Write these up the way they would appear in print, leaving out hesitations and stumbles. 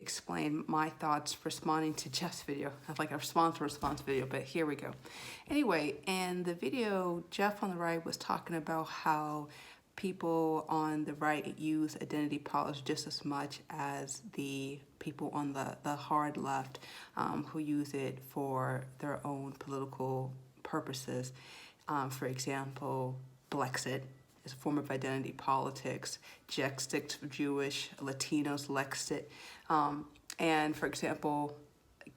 explain my thoughts responding to Jeff's video. Like a response video, but here we go. Anyway, in the video, Jeff on the right was talking about how people on the right use identity politics just as much as the people on the hard left who use it for their own political purposes. For example, Blexit is a form of identity politics. Jex sticks for Jewish, Latinos, Lexit. And for example,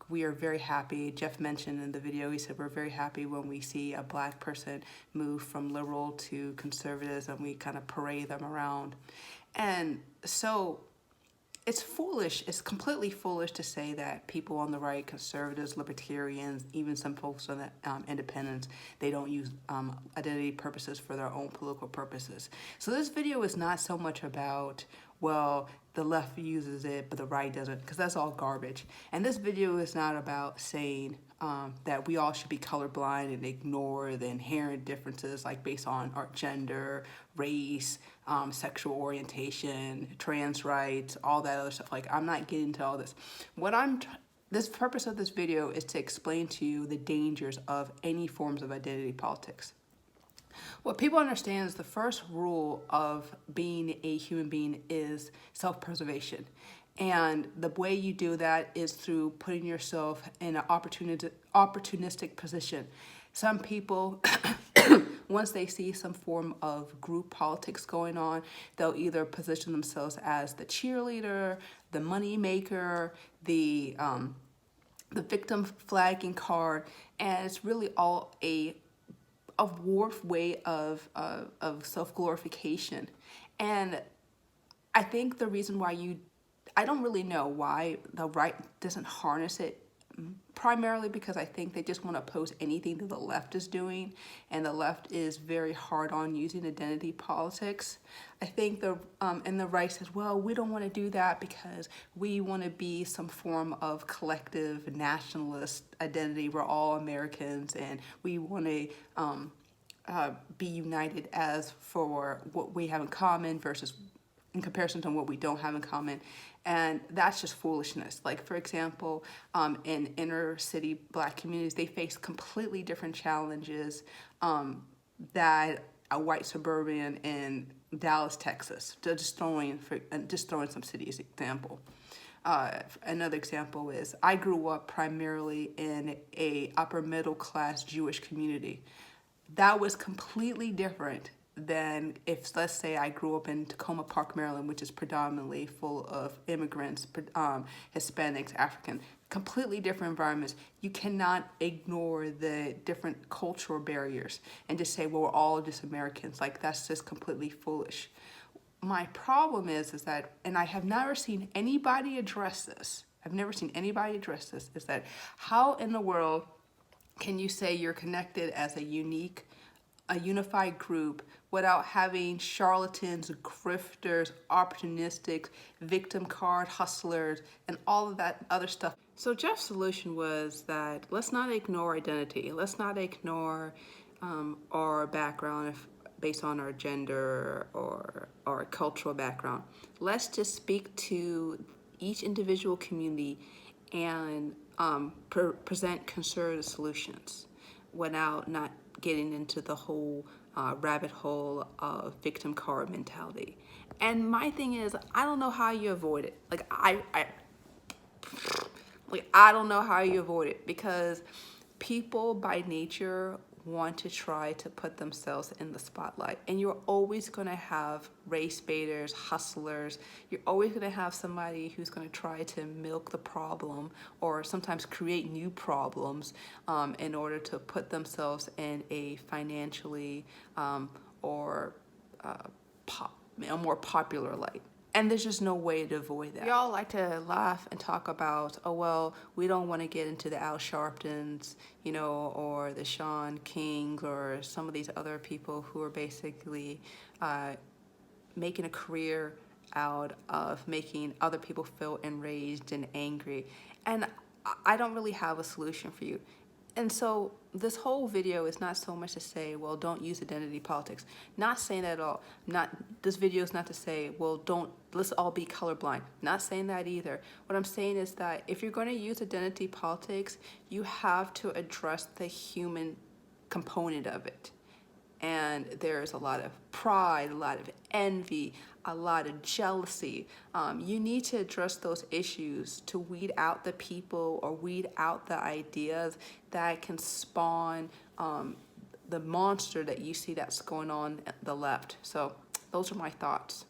we are very happy, Jeff mentioned in the video, he said we're very happy when we see a black person move from liberal to conservatives and we kind of parade them around. And so it's foolish, it's completely foolish to say that people on the right, conservatives, libertarians, even some folks on the independents, they don't use identity purposes for their own political purposes. So this video is not so much about, well, the left uses it, but the right doesn't, because that's all garbage. And this video is not about saying that we all should be colorblind and ignore the inherent differences, like based on our gender, race, sexual orientation, trans rights, all that other stuff. Like, I'm not getting into all this. This purpose of this video is to explain to you the dangers of any forms of identity politics. What people understand is the first rule of being a human being is self-preservation. And the way you do that is through putting yourself in an opportunistic position. Some people, once they see some form of group politics going on, they'll either position themselves as the cheerleader, the money maker, the victim flagging card, and it's really all a warped way of self-glorification. And I think the reason why I don't really know why the right doesn't harness it, primarily because I think they just want to oppose anything that the left is doing, and the left is very hard on using identity politics. I think and the right says, well, we don't want to do that because we want to be some form of collective nationalist identity. We're all Americans, and we want to be united as for what we have in common versus in comparison to what we don't have in common. And that's just foolishness. Like, for example, in inner city black communities, they face completely different challenges that a white suburban in Dallas, Texas. Just throwing some cities example. Another example is I grew up primarily in a upper middle class Jewish community. That was completely different than if, let's say, I grew up in Tacoma Park, Maryland, which is predominantly full of immigrants, Hispanics, African, completely different environments. You cannot ignore the different cultural barriers and just say, well, we're all just Americans. Like, that's just completely foolish. My problem is that, and I have never seen anybody address this, is that how in the world can you say you're connected as a unified group without having charlatans, grifters, opportunistic, victim card hustlers, and all of that other stuff? So Jeff's solution was that let's not ignore identity. Let's not ignore our background based on our gender or our cultural background. Let's just speak to each individual community and present conservative solutions without not getting into the whole rabbit hole of victim card mentality. And my thing is, I don't know how you avoid it. I don't know how you avoid it, because people by nature want to try to put themselves in the spotlight, and you're always going to have race baiters, hustlers. You're always going to have somebody who's going to try to milk the problem or sometimes create new problems in order to put themselves in a financially or a more popular light. And there's just no way to avoid that. Y'all like to laugh and talk about, oh, well, we don't want to get into the Al Sharptons, or the Sean Kings or some of these other people who are basically making a career out of making other people feel enraged and angry. And I don't really have a solution for you. And so this whole video is not so much to say, well, don't use identity politics. Not saying that at all. This video is not to say, well, let's all be colorblind. Not saying that either. What I'm saying is that if you're going to use identity politics, you have to address the human component of it. And there's a lot of pride, a lot of envy, a lot of jealousy. You need to address those issues to weed out the people or weed out the ideas that can spawn the monster that you see that's going on at the left. So those are my thoughts.